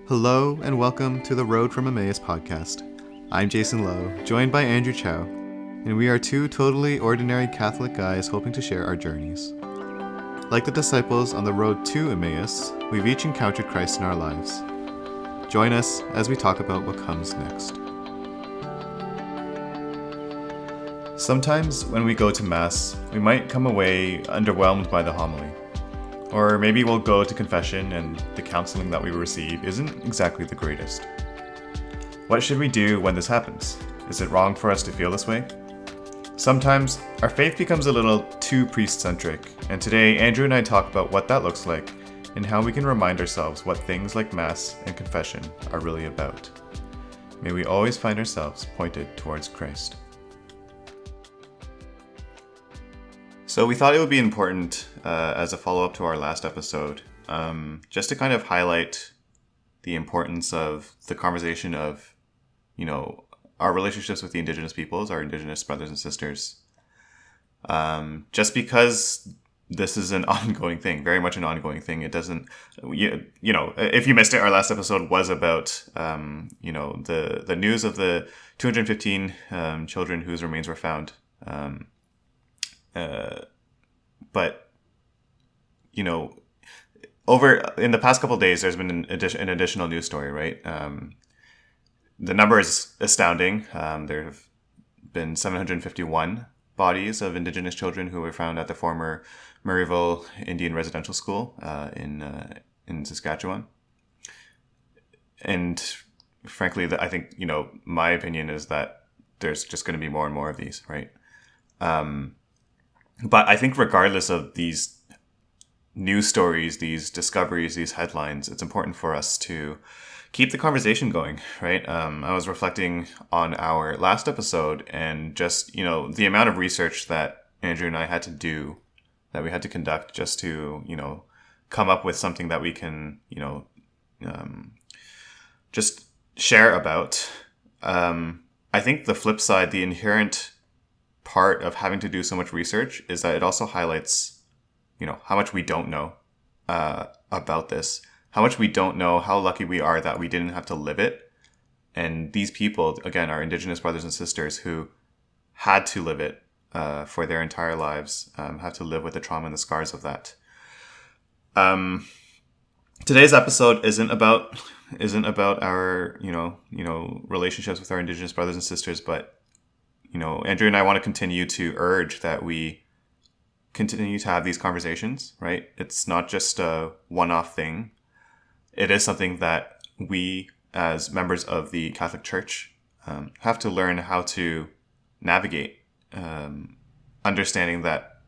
Hello and welcome to the Road from Emmaus podcast. I'm Jason Lowe, joined by Andrew Chow, and we are two totally ordinary Catholic guys hoping to share our journeys. Like the disciples on the road to Emmaus, we've each encountered Christ in our lives. Join us as we talk about what comes next. Sometimes when we go to Mass, we might come away underwhelmed by the homily. Or maybe we'll go to confession and the counseling that we receive isn't exactly the greatest. What should we do when this happens? Is it wrong for us to feel this way? Sometimes our faith becomes a little too priest-centric, and today Andrew and I talk about what that looks like and how we can remind ourselves what things like Mass and confession are really about. May we always find ourselves pointed towards Christ. So we thought it would be important as a follow-up to our last episode, just to kind of highlight the importance of the conversation of, our relationships with the Indigenous peoples, our Indigenous brothers and sisters. Just because this is an ongoing thing, very much an ongoing thing. It doesn't, if you missed it, our last episode was about, the news of the 215 children whose remains were found. But over in the past couple of days, there's been an additional news story, right? The number is astounding. There have been 751 bodies of Indigenous children who were found at the former Murrayville Indian Residential School in Saskatchewan. And frankly, I think, my opinion is that there's just going to be more and more of these, right? But I think regardless of these news stories, these discoveries, these headlines, it's important for us to keep the conversation going, right? I was reflecting on our last episode and just, the amount of research that Andrew and I had to do, that we had to conduct just to, come up with something that we can, just share about. I think the flip side, the inherent part of having to do so much research is that it also highlights, how much we don't know about this, how much we don't know, how lucky we are that we didn't have to live it. And these people, again, our Indigenous brothers and sisters who had to live it for their entire lives, have to live with the trauma and the scars of that. Today's episode isn't about our, relationships with our Indigenous brothers and sisters, but Andrew and I want to continue to urge that we continue to have these conversations, right? It's not just a one-off thing. It is something that we, as members of the Catholic Church, have to learn how to navigate, understanding that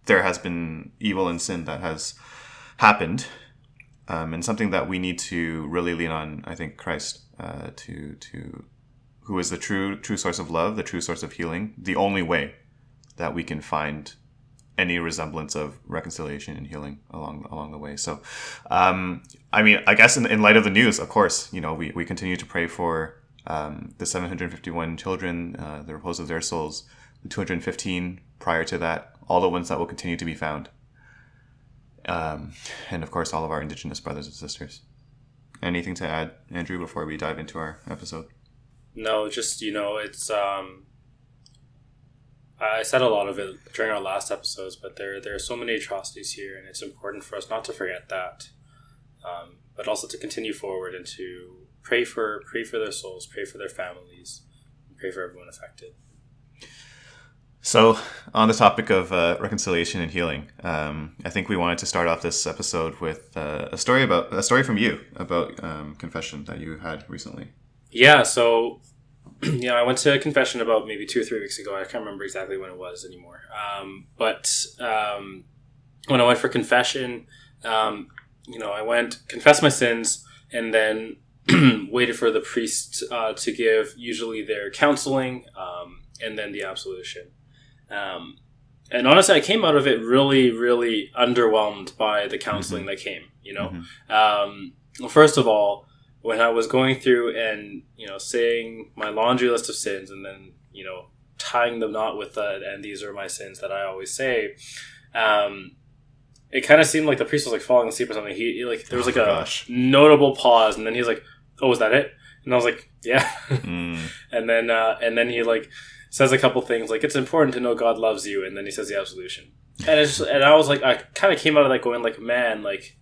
there has been evil and sin that has happened, and something that we need to really lean on, I think, Christ, who is the true source of love, the true source of healing, the only way that we can find any resemblance of reconciliation and healing along the way. So, I guess in light of the news, of course, we continue to pray for the 751 children, the repose of their souls, the 215 prior to that, all the ones that will continue to be found. And of course, all of our Indigenous brothers and sisters. Anything to add, Andrew, before we dive into our episode? No, just, it's, I said a lot of it during our last episodes, but there are so many atrocities here, and it's important for us not to forget that, but also to continue forward and to pray for their souls, pray for their families, and pray for everyone affected. So, on the topic of reconciliation and healing, I think we wanted to start off this episode with a story from you about confession that you had recently. Yeah, so, I went to confession about maybe 2 or 3 weeks ago. I can't remember exactly when it was anymore. But when I went for confession, I went, confessed my sins, and then waited for the priest to give usually their counseling and then the absolution. And honestly, I came out of it really, really underwhelmed by the counseling that came, Well, first of all, when I was going through and, saying my laundry list of sins and then, tying the knot with and these are my sins that I always say, it kind of seemed like the priest was like falling asleep or something. He like there was like a gosh. notable pause, and then he's like, "Oh, was that it?" And I was like, "Yeah." Mm. and then he like says a couple things like, "It's important to know God loves you," and then he says the absolution. And I was like, I kind of came out of that going like, man, like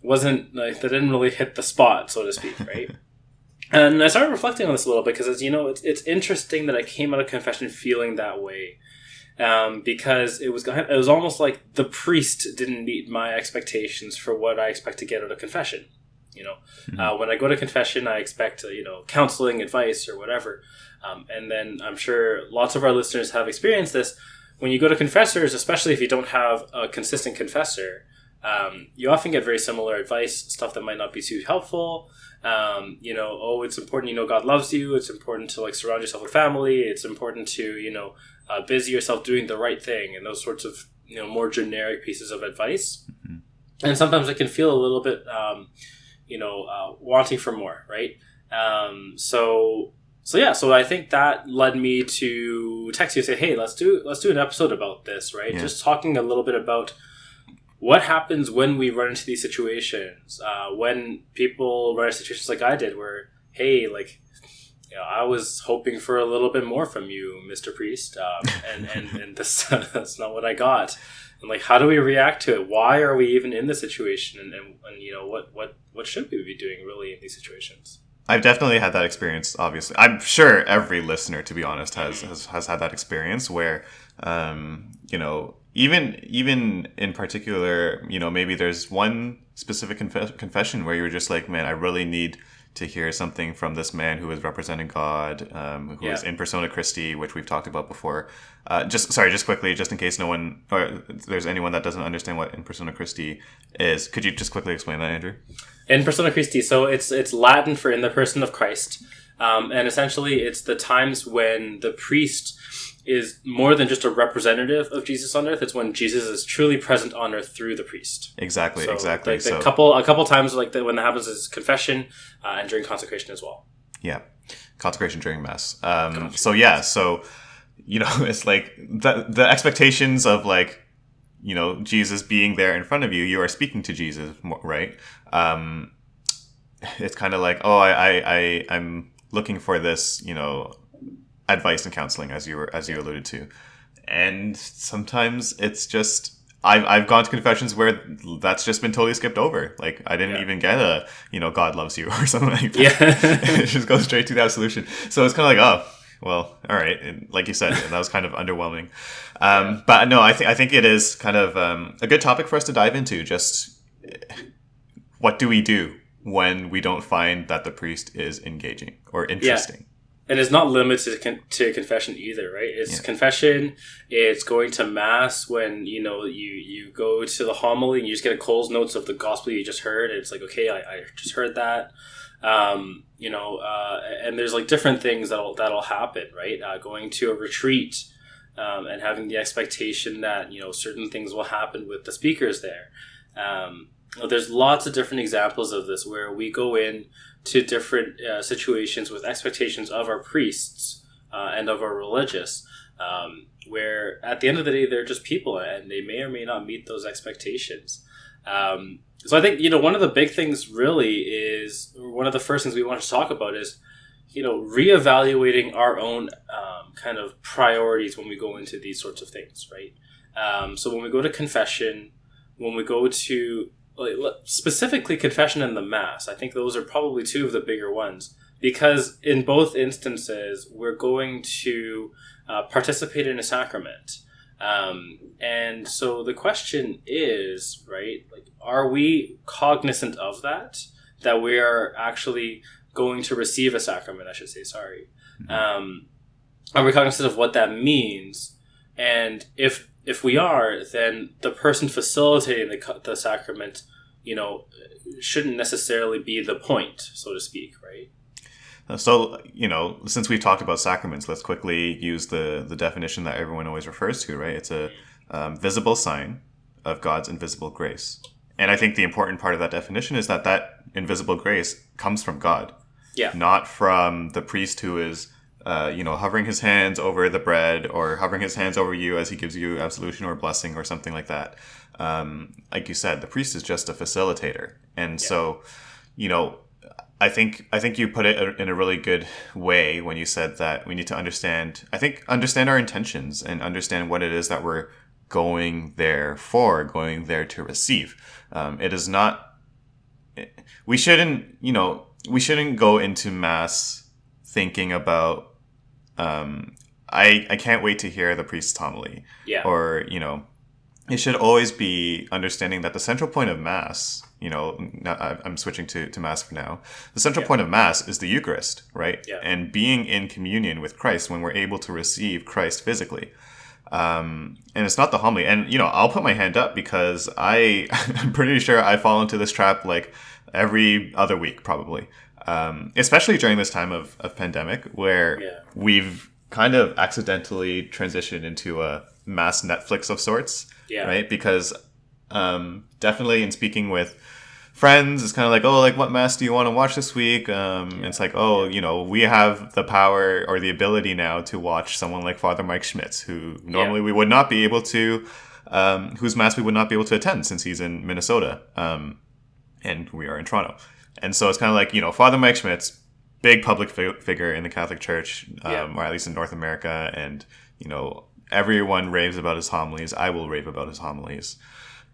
wasn't like that didn't really hit the spot, so to speak, right? And I started reflecting on this a little bit because, it's interesting that I came out of confession feeling that way, because it was almost like the priest didn't meet my expectations for what I expect to get out of confession. Mm-hmm. When I go to confession, I expect counseling, advice, or whatever, and then I'm sure lots of our listeners have experienced this. When you go to confessors, especially if you don't have a consistent confessor, you often get very similar advice, stuff that might not be too helpful. It's important, God loves you. It's important to like surround yourself with family. It's important to, busy yourself doing the right thing, and those sorts of, more generic pieces of advice. Mm-hmm. And sometimes it can feel a little bit, wanting for more, right? So I think that led me to text you and say, hey, let's do an episode about this, right? Yeah. Just talking a little bit about what happens when we run into these situations, when people run into situations like I did, where, hey, like, I was hoping for a little bit more from you, Mr. Priest, and this, that's not what I got. And like, how do we react to it? Why are we even in this situation? And what should we be doing really in these situations? I've definitely had that experience, obviously. I'm sure every listener, to be honest, has had that experience where, even in particular, maybe there's one specific confession where you're just like, man, I really need to hear something from this man who is representing God, who is in persona Christi, which we've talked about before. Just quickly, just in case no one, or there's anyone that doesn't understand what in persona Christi is, could you just quickly explain that, Andrew? In persona Christi, so it's Latin for in the person of Christ, and essentially it's the times when the priest is more than just a representative of Jesus on earth. It's when Jesus is truly present on earth through the priest. Exactly. Like a couple times like that when that happens is confession, and during consecration as well. Yeah, consecration during Mass. So it's like the expectations of like, Jesus being there in front of you. You are speaking to Jesus, right? It's kind of like, I'm looking for this, advice and counseling, as you alluded to, and sometimes it's just I've gone to confessions where that's just been totally skipped over. Like I didn't even get a God loves you or something like that. Yeah. It just goes straight to the absolution. So it's kind of like, oh well, all right. And like you said, that was kind of underwhelming. But no, I think it is kind of a good topic for us to dive into. Just what do we do when we don't find that the priest is engaging or interesting? Yeah. And it's not limited to confession either, right? It's confession. It's going to Mass when, you go to the homily and you just get a Coles Notes of the gospel you just heard. It's like, okay, I just heard that. And there's like different things that'll happen, right? Going to a retreat and having the expectation that, certain things will happen with the speakers there. There's lots of different examples of this where we go in to different situations with expectations of our priests and of our religious, where at the end of the day, they're just people and they may or may not meet those expectations. So I think, one of the big things really is, one of the first things we want to talk about is, reevaluating our own kind of priorities when we go into these sorts of things, right? So when we go to confession, when we go to specifically confession and the Mass, I think those are probably two of the bigger ones, because in both instances we're going to participate in a sacrament, and so the question is, right, like, are we cognizant of that we are actually going to receive a sacrament, I should say, sorry. Mm-hmm. Are we cognizant of what that means? And if we are, then the person facilitating the sacrament, shouldn't necessarily be the point, so to speak, right? So, since we've talked about sacraments, let's quickly use the definition that everyone always refers to, right? It's a visible sign of God's invisible grace. And I think the important part of that definition is that invisible grace comes from God. Yeah. Not from the priest who is hovering his hands over the bread or hovering his hands over you as he gives you absolution or blessing or something like that. Like you said, the priest is just a facilitator. And so, I think you put it in a really good way when you said that we need to understand our intentions and understand what it is that we're going there to receive. It is not, we shouldn't go into Mass thinking about, I can't wait to hear the priest's homily. Yeah. Or, it should always be understanding that the central point of Mass, I'm switching to Mass for now. The central point of Mass is the Eucharist, right? Yeah. And being in communion with Christ when we're able to receive Christ physically. And it's not the homily. And, I'll put my hand up because I'm pretty sure I fall into this trap like every other week, probably. Especially during this time of pandemic where we've kind of accidentally transitioned into a Mass Netflix of sorts, right? Because definitely in speaking with friends, it's kind of like, oh, like what Mass do you want to watch this week? It's like, oh, we have the power or the ability now to watch someone like Father Mike Schmitz, who normally we would not be able to, whose Mass we would not be able to attend since he's in Minnesota, and we are in Toronto. And so it's kind of like, Father Mike Schmitz, big public figure in the Catholic Church, or at least in North America. And, everyone raves about his homilies. I will rave about his homilies.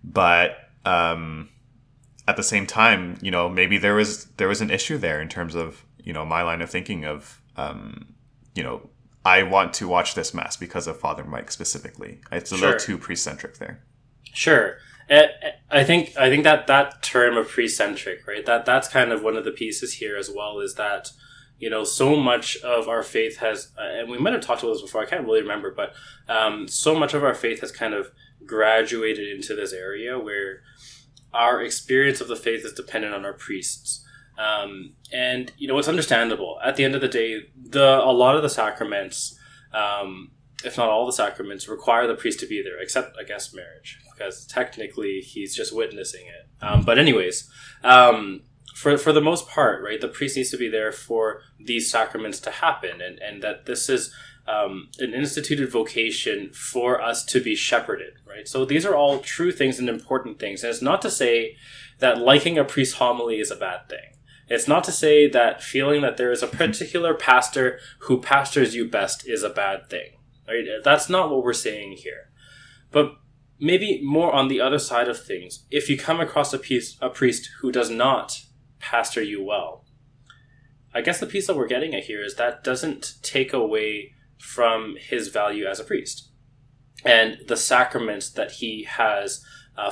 But at the same time, maybe there was an issue there in terms of, my line of thinking of, I want to watch this Mass because of Father Mike specifically. It's a little too priest-centric there. Sure. I think that term of precentric, right? That's kind of one of the pieces here as well, is that, so much of our faith has, and we might have talked about this before, I can't really remember, but so much of our faith has kind of graduated into this area where our experience of the faith is dependent on our priests. And, it's understandable. At the end of the day, a lot of the sacraments, if not all the sacraments, require the priest to be there, except, I guess, marriage, because technically he's just witnessing it. But anyways, for the most part, right, the priest needs to be there for these sacraments to happen, and that this is an instituted vocation for us to be shepherded, right? So these are all true things and important things. And it's not to say that liking a priest's homily is a bad thing. It's not to say that feeling that there is a particular pastor who pastors you best is a bad thing. Right? That's not what we're saying here. But maybe more on the other side of things, if you come across a priest who does not pastor you well, I guess the piece that we're getting at here is that doesn't take away from his value as a priest and the sacraments that he has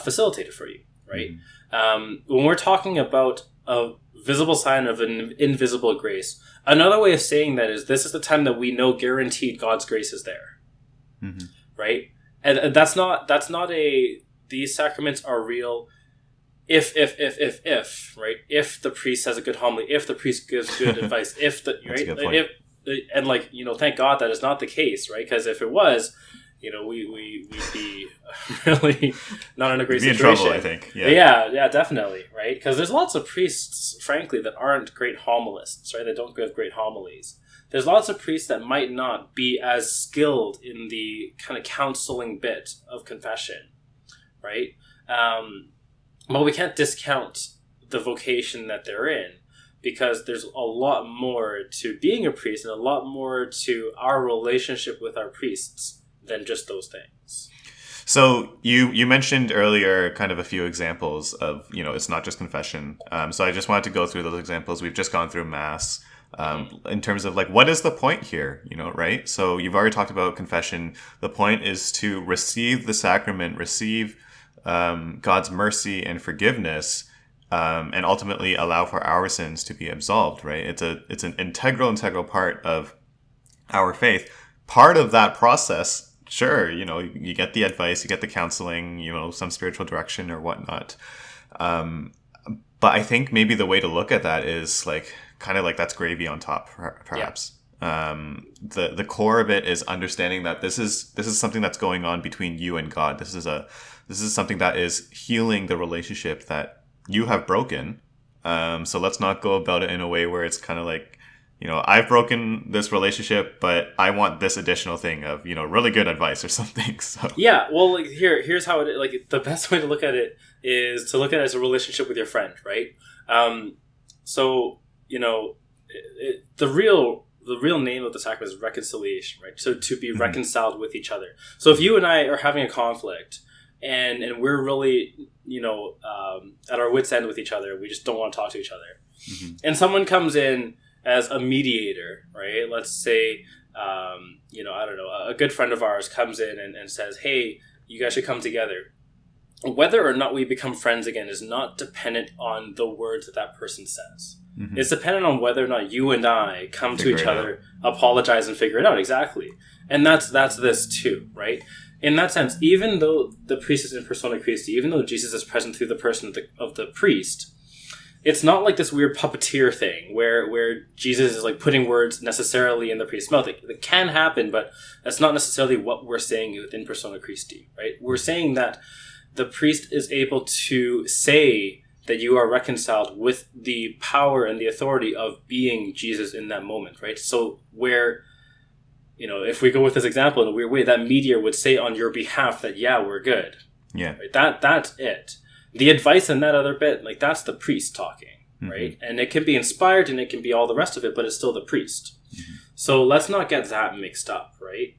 facilitated for you, right? Mm-hmm. When we're talking about a visible sign of an invisible grace, another way of saying that is this is the time that we know guaranteed God's grace is there, right? And that's not these sacraments are real if, right? If the priest has a good homily, if the priest gives good advice, right? And thank God that is not the case, right? Because if it was, we'd be really not in a great situation. In trouble, I think. Yeah, definitely, right? Because there's lots of priests, frankly, that aren't great homilists, right? They don't give great homilies. There's lots of priests that might not be as skilled in the kind of counseling bit of confession, right? But we can't discount the vocation that they're in, because there's a lot more to being a priest and a lot more to our relationship with our priests than just those things. So you mentioned earlier kind of a few examples of, it's not just confession. So I just wanted to go through those examples. We've just gone through Mass in terms of what is the point here, right? So you've already talked about confession. The point is to receive the sacrament, receive God's mercy and forgiveness, and ultimately allow for our sins to be absolved, right? It's an integral part of our faith. Part of that process, sure, you get the advice, you get the counseling, some spiritual direction or whatnot. But I think maybe the way to look at that is kind of that's gravy on top, perhaps. Yeah. The core of it is understanding that this is something that's going on between you and God. This is something that is healing the relationship that you have broken. So let's not go about it in a way where it's kind of I've broken this relationship, but I want this additional thing of, really good advice or something. So yeah, well, like here's how it, like, the best way to look at it is to look at it as a relationship with your friend, right? So the real name of the sacrament is reconciliation, right? So to be reconciled with each other. So if you and I are having a conflict and we're really at our wits' end with each other, we just don't want to talk to each other, and someone comes in as a mediator, right? Let's say, I don't know, a good friend of ours comes in and says, hey, you guys should come together. Whether or not we become friends again is not dependent on the words that person says. It's dependent on whether or not you and I come to each other, apologize, and figure it out. Exactly. And that's this too, right? In that sense, even though the priest is in persona Christi, even though Jesus is present through the person of the priest, it's not like this weird puppeteer thing where Jesus is like putting words necessarily in the priest's mouth. It can happen, but that's not necessarily what we're saying within persona Christi, right? We're saying that the priest is able to say that you are reconciled with the power and the authority of being Jesus in that moment, right? So where, if we go with this example in a weird way, that mediator would say on your behalf that, yeah, we're good. Yeah. Right? That's it. The advice in that other bit, like, that's the priest talking, right? And it can be inspired and it can be all the rest of it, but it's still the priest. So let's not get that mixed up, right?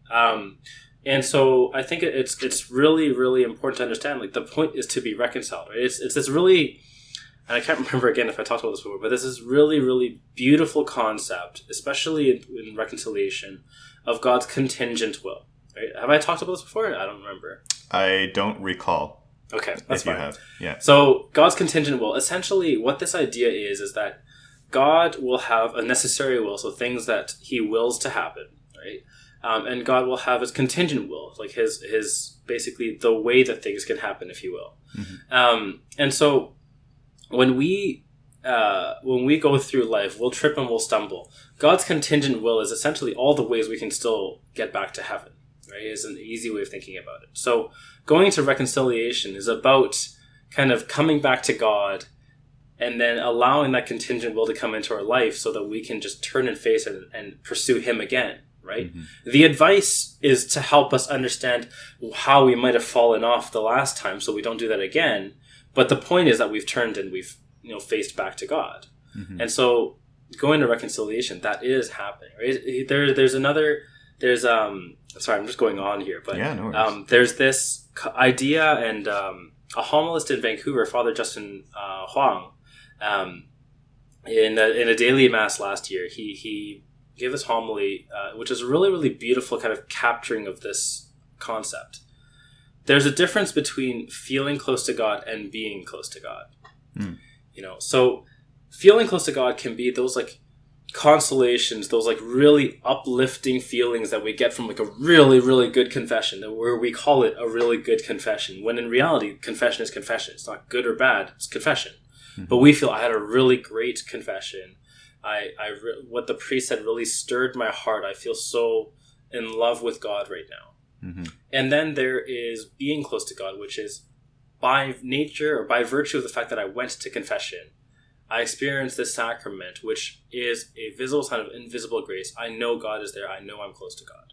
And so I think it's really, really important to understand, like, the point is to be reconciled, right? It's this really, and I can't remember again if I talked about this before, but this is really, really beautiful concept, especially in reconciliation, of God's contingent will, right? Have I talked about this before? I don't remember. I don't recall. Okay, that's fine. You have. Yeah. So God's contingent will, essentially what this idea is that God will have a necessary will, so things that he wills to happen, right? And God will have his contingent will, like his basically the way that things can happen, if you will. And so when we go through life, we'll trip and we'll stumble. God's contingent will is essentially all the ways we can still get back to heaven, right? Is an easy way of thinking about it. So going to reconciliation is about kind of coming back to God and then allowing that contingent will to come into our life so that we can just turn and face it and pursue him again, right? The advice is to help us understand how we might have fallen off the last time so we don't do that again. But the point is that we've turned and we've faced back to God. And so going to reconciliation, that is happening, right? There's sorry, I'm just going on here, but yeah, no worries. There's this idea, and a homilist in Vancouver, Father Justin Huang, in a daily mass last year, he gave this homily, which is really, really beautiful kind of capturing of this concept. There's a difference between feeling close to God and being close to God. So feeling close to God can be those like consolations, those like really uplifting feelings that we get from like a really, really good confession, where we call it a really good confession, when in reality, confession is confession. It's not good or bad, it's confession. But we feel, I had a really great confession. What the priest said really stirred my heart. I feel so in love with God right now. And then there is being close to God, which is by nature or by virtue of the fact that I went to confession, I experienced this sacrament, which is a visible sign of invisible grace. I know God is there. I know I'm close to God,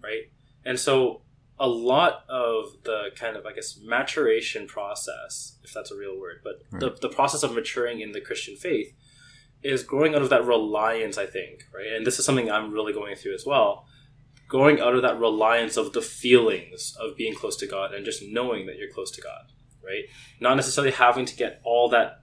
right? And so a lot of the kind of, I guess, maturation process, if that's a real word, but the process of maturing in the Christian faith is growing out of that reliance, I think, right? And this is something I'm really going through as well. Going out of that reliance of the feelings of being close to God and just knowing that you're close to God, right? Not necessarily having to get all that,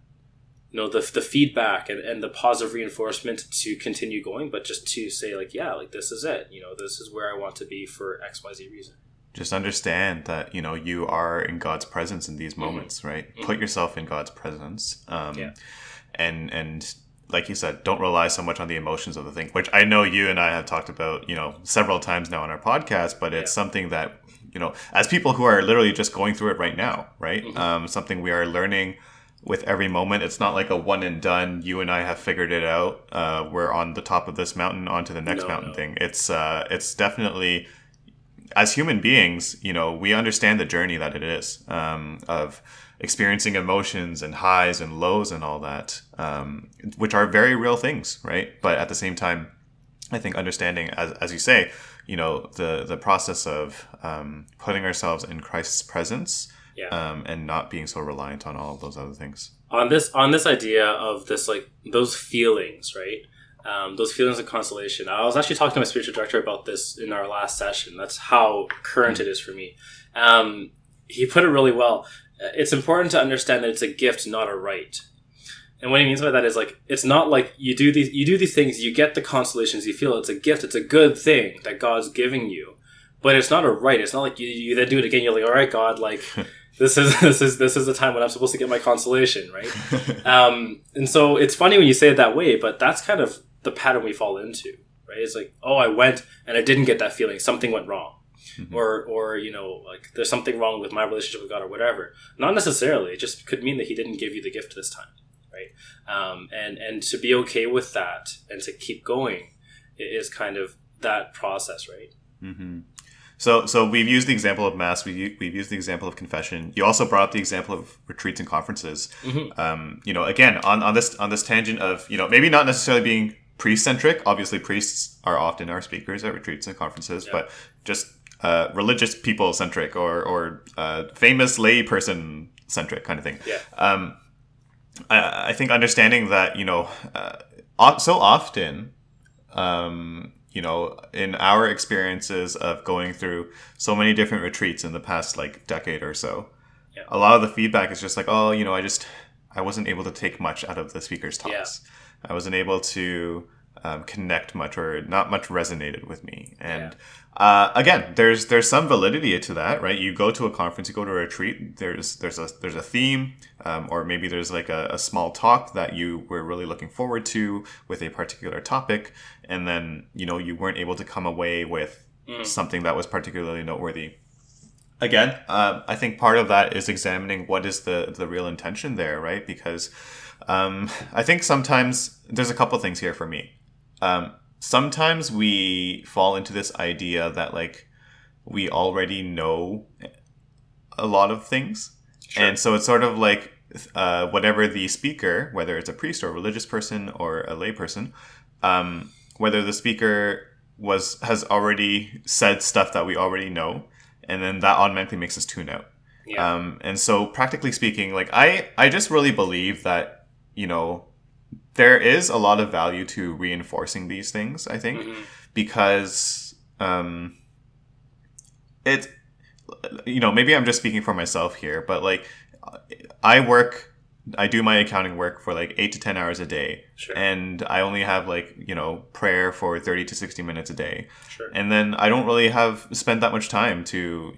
the feedback and the positive reinforcement to continue going, but just to say like, yeah, like this is it. This is where I want to be for XYZ reason. Just understand that, you are in God's presence in these moments, right? Put yourself in God's presence. And like you said, don't rely so much on the emotions of the thing, which I know you and I have talked about, several times now on our podcast, but it's something that, as people who are literally just going through it right now, right? Something we are learning with every moment. It's not like a one and done, you and I have figured it out. We're on the top of this mountain, onto the next mountain thing. It's definitely, as human beings, we understand the journey that it is, of experiencing emotions and highs and lows and all that, which are very real things, right? But at the same time, I think understanding, as you say, the process of putting ourselves in Christ's presence, and not being so reliant on all of those other things. On this idea of this, like, those feelings, right? Those feelings of consolation. I was actually talking to my spiritual director about this in our last session. That's how current it is for me. He put it really well. It's important to understand that it's a gift, not a right. And what he means by that is, like, it's not like you do these things, you get the consolations you feel. It's a gift. It's a good thing that God's giving you, but it's not a right. It's not like you then do it again. You're like, all right, God, like this is the time when I'm supposed to get my consolation, right? And so it's funny when you say it that way, but that's kind of the pattern we fall into, right? It's like, oh, I went and I didn't get that feeling. Something went wrong. Mm-hmm. Or like there's something wrong with my relationship with God or whatever. Not necessarily. It just could mean that he didn't give you the gift this time. Right. And to be okay with that and to keep going is kind of that process, right? Mm-hmm. So we've used the example of Mass. We've used the example of confession. You also brought up the example of retreats and conferences. Mm-hmm. Again, on this tangent of, maybe not necessarily being priest-centric. Obviously, priests are often our speakers at retreats and conferences, but just religious people-centric or famous lay person-centric kind of thing. Yeah. I think understanding that, so often, in our experiences of going through so many different retreats in the past, like, decade or so, a lot of the feedback is just like, oh, I wasn't able to take much out of the speaker's talks. I wasn't able to connect much, or not much resonated with me. And again, there's some validity to that, right? You go to a conference, you go to a retreat, there's a theme, or maybe there's like a small talk that you were really looking forward to with a particular topic, and then you weren't able to come away with something that was particularly noteworthy. Again, I think part of that is examining what is the real intention there, right? Because I think sometimes there's a couple things here for me. Sometimes we fall into this idea that, like, we already know a lot of things. Sure. And so it's sort of like whatever the speaker, whether it's a priest or a religious person or a lay person, whether the speaker has already said stuff that we already know, and then that automatically makes us tune out. Yeah. And so practically speaking, like, I just really believe that, there is a lot of value to reinforcing these things, I think, because it, maybe I'm just speaking for myself here, but, like, I do my accounting work for like 8 to 10 hours a day. Sure. And I only have, like, prayer for 30 to 60 minutes a day. Sure. And then I don't really have spent that much time to,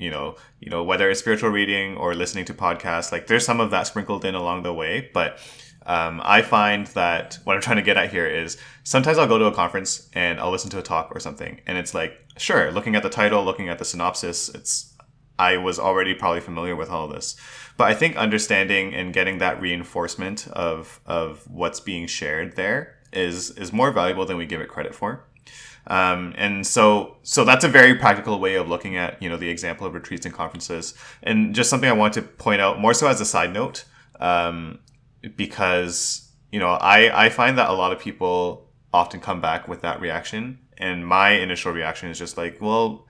whether it's spiritual reading or listening to podcasts, like, there's some of that sprinkled in along the way, but I find that what I'm trying to get at here is sometimes I'll go to a conference and I'll listen to a talk or something, and it's like, sure, looking at the title, looking at the synopsis, I was already probably familiar with all of this. But I think understanding and getting that reinforcement of what's being shared there is more valuable than we give it credit for. And so that's a very practical way of looking at, the example of retreats and conferences. And just something I want to point out more so as a side note, because, I find that a lot of people often come back with that reaction. And my initial reaction is just like, well,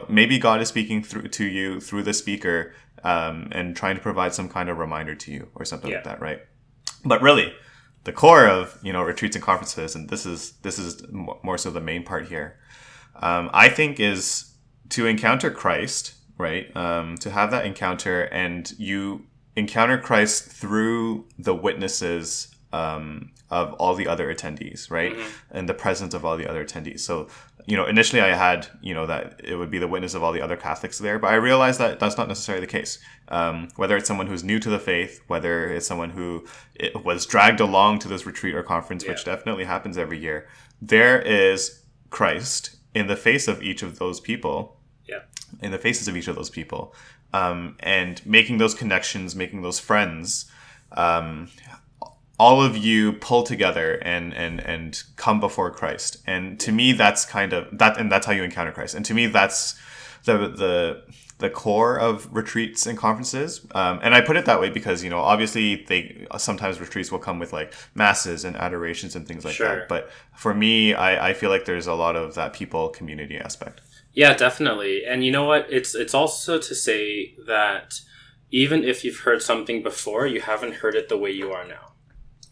maybe God is speaking to you through the speaker, and trying to provide some kind of reminder to you or something like that, right? But really, the core of, retreats and conferences, and this is more so the main part here, I think, is to encounter Christ, right? To have that encounter, and you encounter Christ through the witnesses of all the other attendees, right? Mm-hmm. And the presence of all the other attendees. So, initially I had, that it would be the witness of all the other Catholics there, but I realized that that's not necessarily the case. Whether it's someone who's new to the faith, whether it's someone who was dragged along to this retreat or conference, which definitely happens every year, there is Christ in the face of each of those people, in the faces of each of those people, and making those connections, making those friends, all of you pull together and come before Christ. And to me, that's kind of that, and that's how you encounter Christ. And to me, that's the core of retreats and conferences. And I put it that way because, obviously sometimes retreats will come with like masses and adorations and things like Sure. that. But for me, I feel like there's a lot of that people community aspect. Yeah, definitely. And you know what? It's also to say that even if you've heard something before, you haven't heard it the way you are now.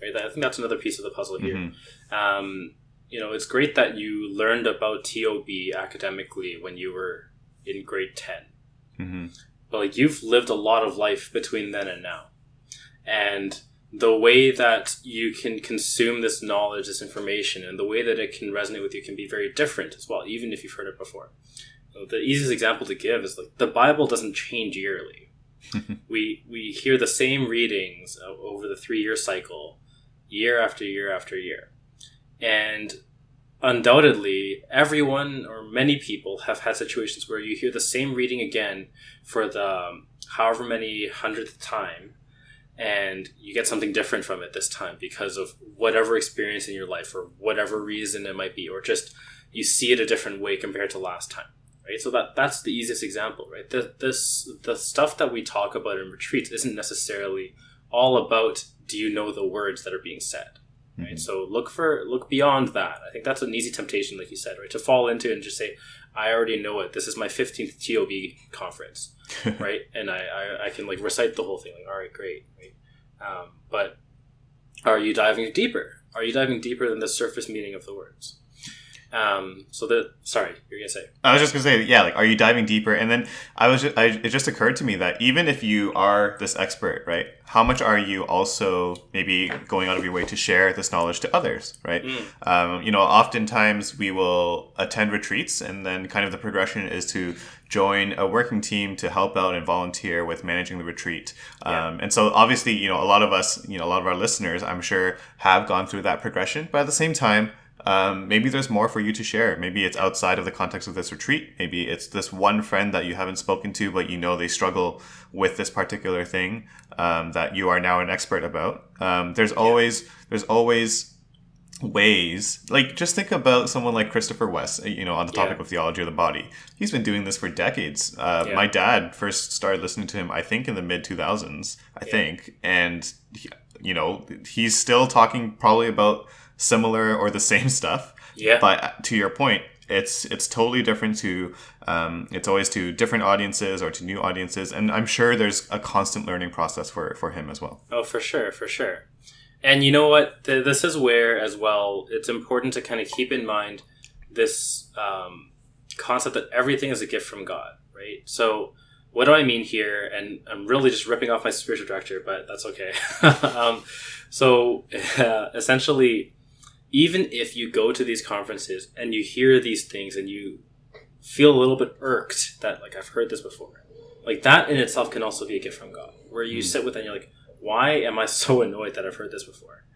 Right? I think that's another piece of the puzzle here. Mm-hmm. It's great that you learned about TOB academically when you were in grade 10. Mm-hmm. But like you've lived a lot of life between then and now. And the way that you can consume this knowledge, this information, and the way that it can resonate with you can be very different as well, even if you've heard it before. The easiest example to give is like the Bible doesn't change yearly. We hear the same readings over the 3-year cycle, year after year after year. And undoubtedly, everyone or many people have had situations where you hear the same reading again for the however many hundredth time, and you get something different from it this time because of whatever experience in your life or whatever reason it might be, or just you see it a different way compared to last time, right? So that's the easiest example, right? The stuff that we talk about in retreats isn't necessarily all about do you know the words that are being said, right? Mm-hmm. So look beyond that. I think that's an easy temptation, like you said, right? To fall into and just say, I already know it. This is my 15th TOB conference, right? And I can like recite the whole thing. Like, all right, great. Right? But are you diving deeper? Are you diving deeper than the surface meaning of the words? Sorry, you're gonna say. I was just gonna say, yeah, like, are you diving deeper? And then it just occurred to me that even if you are this expert, right, how much are you also maybe going out of your way to share this knowledge to others, right? Oftentimes we will attend retreats, and then kind of the progression is to join a working team to help out and volunteer with managing the retreat. And so obviously, a lot of us, a lot of our listeners, I'm sure, have gone through that progression, but at the same time, maybe there's more for you to share. Maybe it's outside of the context of this retreat. Maybe it's this one friend that you haven't spoken to, but they struggle with this particular thing that you are now an expert about. There's always ways. Like, just think about someone like Christopher West, on the topic of theology of the body. He's been doing this for decades. My dad first started listening to him, I think, in the mid-2000s, and he's still talking probably about similar or the same stuff. Yeah. But to your point, it's totally different it's always to different audiences or to new audiences. And I'm sure there's a constant learning process for him as well. Oh, for sure. And you know what? This is where, as well, it's important to kind of keep in mind this concept that everything is a gift from God, right? So what do I mean here? And I'm really just ripping off my spiritual director, but that's okay. Essentially, even if you go to these conferences and you hear these things and you feel a little bit irked that, like, I've heard this before, like, that in itself can also be a gift from God, where you sit with it and you're like, why am I so annoyed that I've heard this before?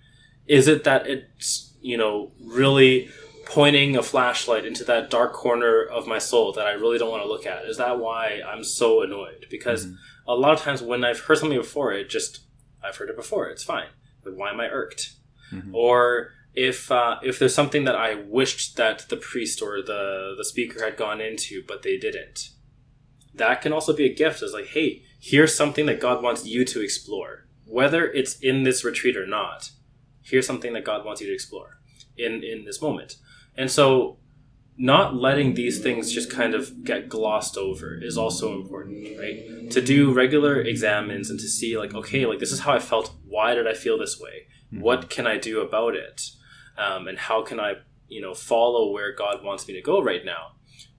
Is it that it's, really pointing a flashlight into that dark corner of my soul that I really don't want to look at? Is that why I'm so annoyed? Because a lot of times when I've heard something before, I've heard it before, it's fine. But why am I irked? Mm-hmm. Or if there's something that I wished that the priest or the speaker had gone into, but they didn't, that can also be a gift. It's like, hey, here's something that God wants you to explore. Whether it's in this retreat or not, here's something that God wants you to explore in this moment. And so not letting these things just kind of get glossed over is also important, right? To do regular examines and to see, like, okay, like, this is how I felt. Why did I feel this way? Mm-hmm. What can I do about it? And how can I, follow where God wants me to go right now?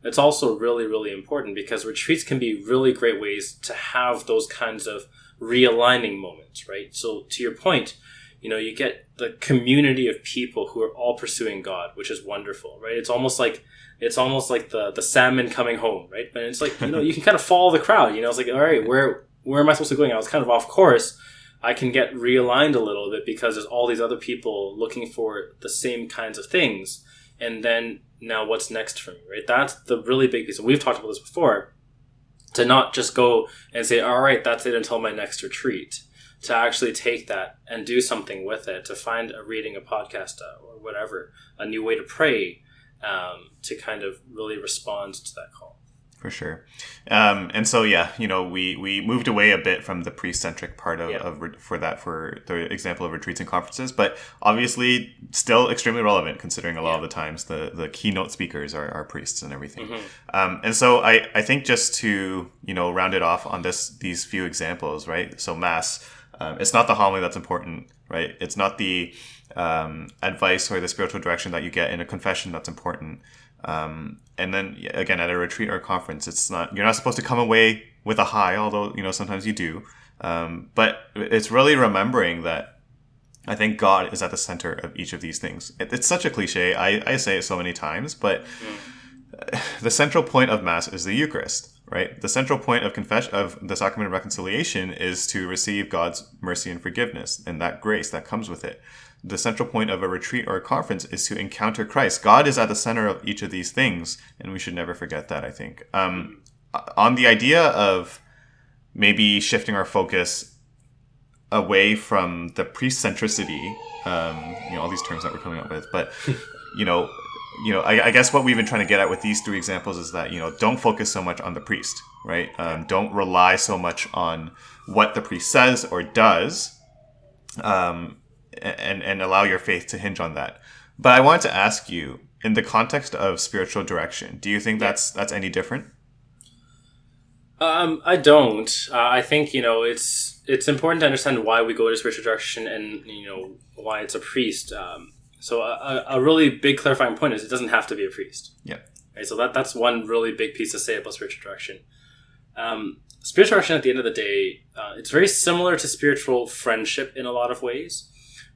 It's also really, really important because retreats can be really great ways to have those kinds of realigning moments, right? So to your point, you get the community of people who are all pursuing God, which is wonderful, right? It's almost like the salmon coming home, right? But it's like, you can kind of follow the crowd, it's like, all right, where am I supposed to be going? I was kind of off course. I can get realigned a little bit because there's all these other people looking for the same kinds of things. And then now what's next for me, right? That's the really big piece. And we've talked about this before, to not just go and say, all right, that's it until my next retreat. To actually take that and do something with it, to find a reading, a podcast, or whatever, a new way to pray, to kind of really respond to that call. For sure. And so, yeah, we moved away a bit from the pre-centric part for the example of retreats and conferences, but obviously still extremely relevant considering a lot of the times the keynote speakers are priests and everything. And so I think just to, round it off on these few examples, right? So Mass, it's not the homily that's important, right? It's not the advice or the spiritual direction that you get in a confession that's important. And then again, at a retreat or a conference, you're not supposed to come away with a high, although, sometimes you do. But it's really remembering that I think God is at the center of each of these things. It's such a cliche. I say it so many times, but the central point of Mass is the Eucharist, right? The central point of of the sacrament of reconciliation is to receive God's mercy and forgiveness and that grace that comes with it. The central point of a retreat or a conference is to encounter Christ. God is at the center of each of these things, and we should never forget that, I think. On the idea of maybe shifting our focus away from the precentricity, all these terms that we're coming up with, but, I guess what we've been trying to get at with these three examples is that, don't focus so much on the priest, right? Don't rely so much on what the priest says or does, and allow your faith to hinge on that. But I wanted to ask you, in the context of spiritual direction, do you think that's any different? I don't. I think, it's important to understand why we go to spiritual direction and, why it's a priest. So a really big clarifying point is it doesn't have to be a priest. Yeah. Right? So that's one really big piece to say about spiritual direction. Spiritual direction, at the end of the day, it's very similar to spiritual friendship in a lot of ways.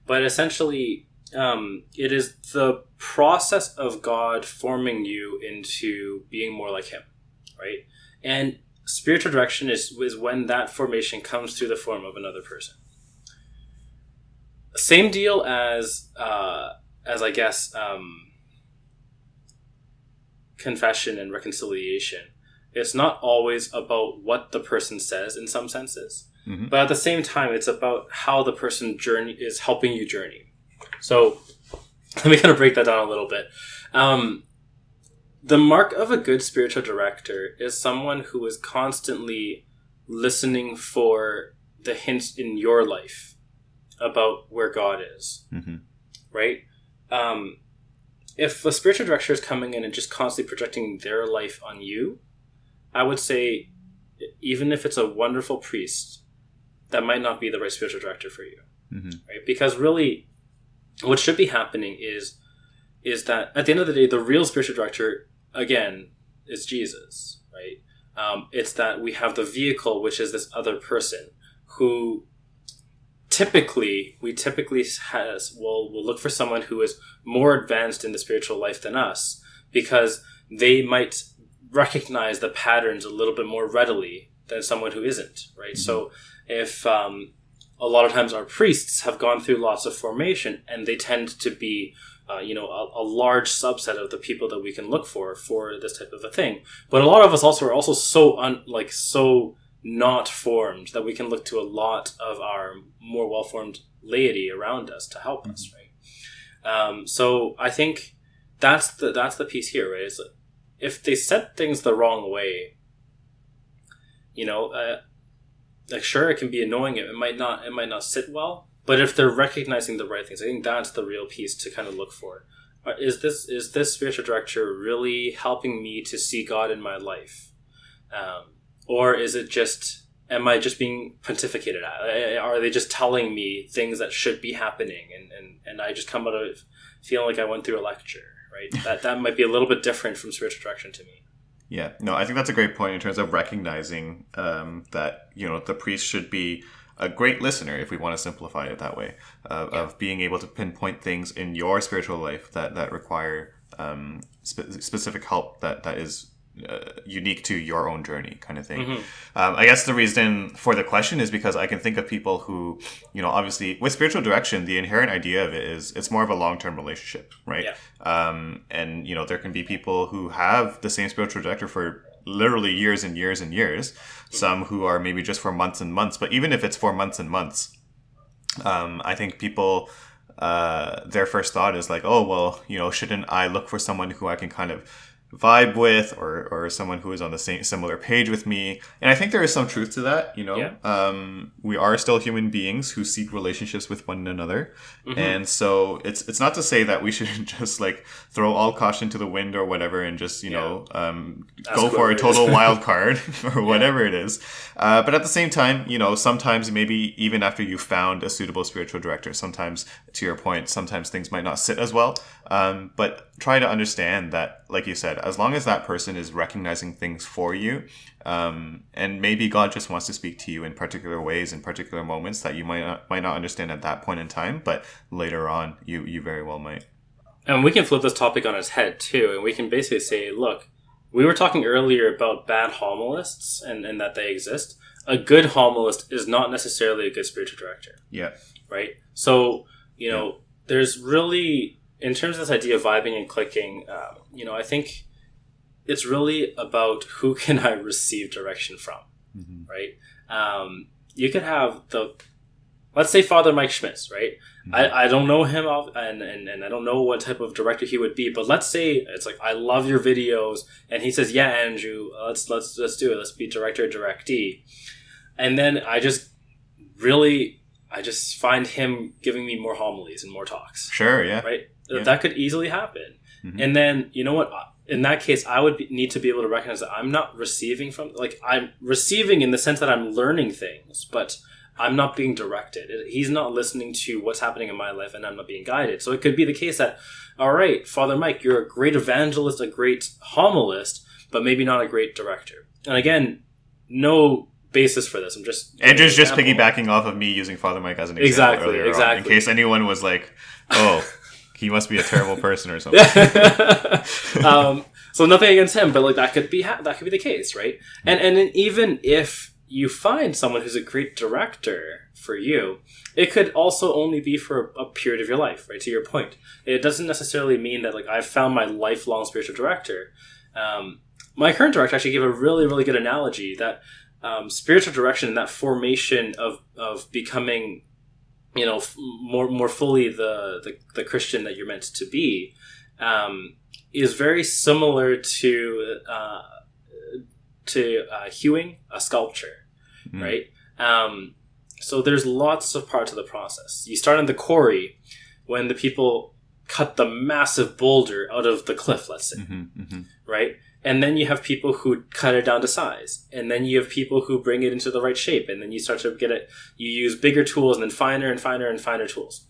But essentially, it is the process of God forming you into being more like Him, right? And spiritual direction is when that formation comes through the form of another person. Same deal as I guess, confession and reconciliation. It's not always about what the person says in some senses. Mm-hmm. But at the same time, it's about how the person is helping you journey. So let me kind of break that down a little bit. The mark of a good spiritual director is someone who is constantly listening for the hints in your life about where God is. Mm-hmm. Right? If a spiritual director is coming in and just constantly projecting their life on you, I would say, even if it's a wonderful priest, that might not be the right spiritual director for you. Mm-hmm. Right? Because really, what should be happening is that at the end of the day, the real spiritual director, again, is Jesus, right? It's that we have the vehicle, which is this other person who typically we'll look for someone who is more advanced in the spiritual life than us, because they might recognize the patterns a little bit more readily than someone who isn't, right? Mm-hmm. So if a lot of times our priests have gone through lots of formation, and they tend to be a large subset of the people that we can look for this type of a thing. But a lot of us also are also so not formed that we can look to a lot of our more well-formed laity around us to help us, right? So I think that's the piece here, right? Is if they set things the wrong way, sure, it can be annoying. It might not sit well. But if they're recognizing the right things, I think that's the real piece to kind of look for. Is this spiritual director really helping me to see God in my life? Or is it am I just being pontificated at? Are they just telling me things that should be happening, and I just come out of it feeling like I went through a lecture, right? That might be a little bit different from spiritual direction to me. Yeah, no, I think that's a great point in terms of recognizing that, the priest should be a great listener, if we want to simplify it that way, of being able to pinpoint things in your spiritual life that require specific help that is unique to your own journey, kind of thing. Mm-hmm. I guess the reason for the question is because I can think of people who, obviously with spiritual direction, the inherent idea of it is it's more of a long-term relationship, right? Yeah. And there can be people who have the same spiritual director for literally years and years and years. Some who are maybe just for months and months. But even if it's for months and months, I think people, their first thought is like, oh, well, shouldn't I look for someone who I can kind of vibe with, or someone who is on the same similar page with me. And I think there is some truth to that, you know. Yeah. We are still human beings who seek relationships with one another. And so it's not to say that we should just like throw all caution to the wind or whatever and just, you know, go for a total wild card or whatever it is. But at the same time, you know, sometimes maybe even after you've found a suitable spiritual director, sometimes, to your point, sometimes things might not sit as well. But try to understand that, like you said, as long as that person is recognizing things for you, and maybe God just wants to speak to you in particular ways, in particular moments that you might not understand at that point in time, but later on, you very well might. And we can flip this topic on its head too, and we can basically say, look, we were talking earlier about bad homilists and that they exist. A good homilist is not necessarily a good spiritual director. Yeah. Right? So, you know, there's really, in terms of this idea of vibing and clicking, you know, I think it's really about who can I receive direction from, right? You could have let's say Father Mike Schmitz, right? I don't know him, and I don't know what type of director he would be, but let's say it's like, I love your videos, and he says, yeah, Andrew, let's do it. Let's be director, directee. And then I just find him giving me more homilies and more talks. Sure, yeah. Right? Yeah. That could easily happen. And then, you know what? In that case, I would need to be able to recognize that I'm not receiving from... Like, I'm receiving in the sense that I'm learning things, but I'm not being directed. He's not listening to what's happening in my life, and I'm not being guided. So it could be the case that, all right, Father Mike, you're a great evangelist, a great homilist, but maybe not a great director. And again, no basis for this. I'm just... Andrew's just piggybacking off of me using Father Mike as an example earlier on, in case anyone was like, oh... he must be a terrible person or something. So nothing against him, but like that could be the case, right? And even if you find someone who's a great director for you, it could also only be for a period of your life, right? To your point, it doesn't necessarily mean that like I've found my lifelong spiritual director. My current director actually gave a really, really good analogy that spiritual direction and that formation of becoming, you know, more fully the Christian that you're meant to be, is very similar to hewing a sculpture, right? So there's lots of parts of the process. You start in the quarry when the people cut the massive boulder out of the cliff, let's say, right? And then you have people who cut it down to size. And then you have people who bring it into the right shape. And then you start to get it, you use bigger tools and then finer and finer and finer tools.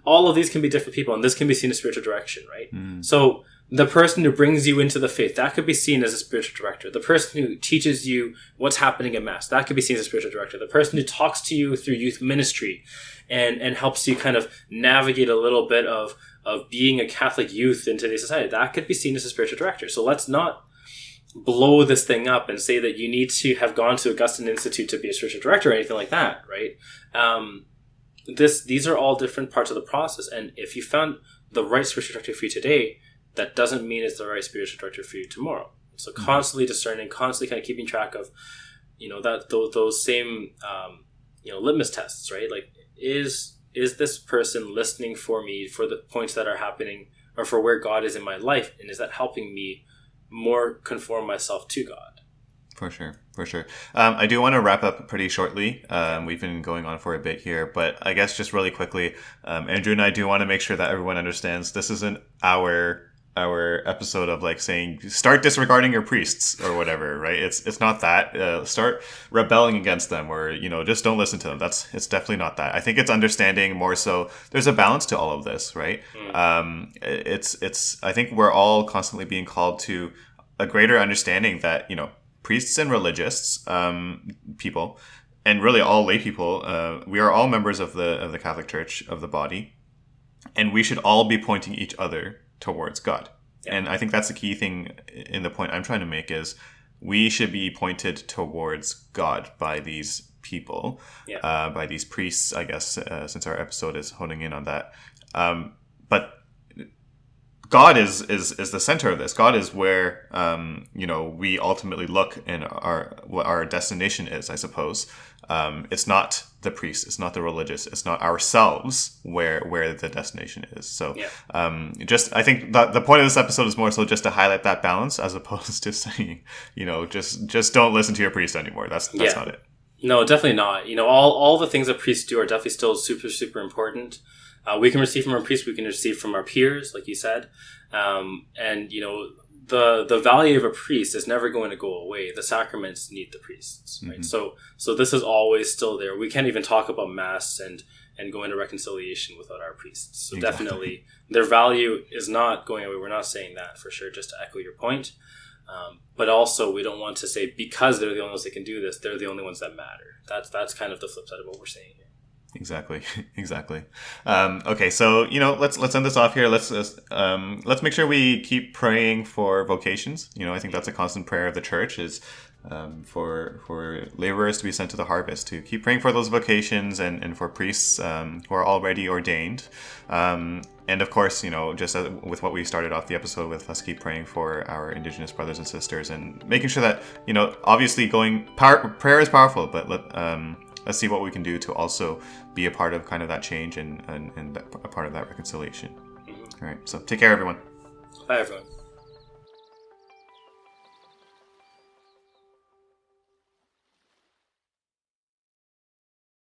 All of these can be different people. And this can be seen as spiritual direction, right? So the person who brings you into the faith, that could be seen as a spiritual director. The person who teaches you what's happening in Mass, that could be seen as a spiritual director. The person who talks to you through youth ministry and helps you kind of navigate a little bit of being a Catholic youth in today's society, that could be seen as a spiritual director. So let's not blow this thing up and say that you need to have gone to Augustine Institute to be a spiritual director or anything like that, right? These are all different parts of the process, and if you found the right spiritual director for you today, that doesn't mean it's the right spiritual director for you tomorrow. So constantly discerning, constantly kind of keeping track of, you know, that those same you know, litmus tests, right? Like, is this person listening for me for the points that are happening, or for where God is in my life, and is that helping me more conform myself to God? For sure. I do want to wrap up pretty shortly. We've been going on for a bit here, but I guess just really quickly, Andrew and I do want to make sure that everyone understands this isn't our episode of like saying start disregarding your priests or whatever, right? It's not that. Start rebelling against them, or, you know, just don't listen to them. It's definitely not that. I think it's understanding more so there's a balance to all of this, right? It's I think we're all constantly being called to a greater understanding that, you know, priests and religious people, and really all lay people, we are all members of the Catholic Church, of the body, and we should all be pointing each other towards God. Yeah. And I think that's the key thing in the point I'm trying to make, is we should be pointed towards God by these people, by these priests, I guess, since our episode is honing in on that. But God is the center of this. God is where we ultimately look, and what our destination is, I suppose. It's not the priest, it's not the religious, it's not ourselves where the destination is. So I think the point of this episode is more so just to highlight that balance, as opposed to saying, just don't listen to your priest anymore. That's not it. No, definitely not. All the things that priests do are definitely still super, super important. We can receive from our priests, we can receive from our peers, like you said. The value of a priest is never going to go away. The sacraments need the priests, right? Mm-hmm. So this is always still there. We can't even talk about Mass and go into reconciliation without our priests. So exactly. Definitely their value is not going away. We're not saying that, for sure, just to echo your point. But also, we don't want to say because they're the only ones that can do this, they're the only ones that matter. That's kind of the flip side of what we're saying here. Exactly. Okay, so let's end this off here. Let's make sure we keep praying for vocations. I think that's a constant prayer of the church, is for laborers to be sent to the harvest. To keep praying for those vocations, and for priests who are already ordained. And of course, just with what we started off the episode with, let's keep praying for our Indigenous brothers and sisters, and making sure that obviously prayer is powerful, but let's see what we can do to also be a part of kind of that change and a part of that reconciliation. Mm-hmm. All right. So take care, everyone. Bye, everyone.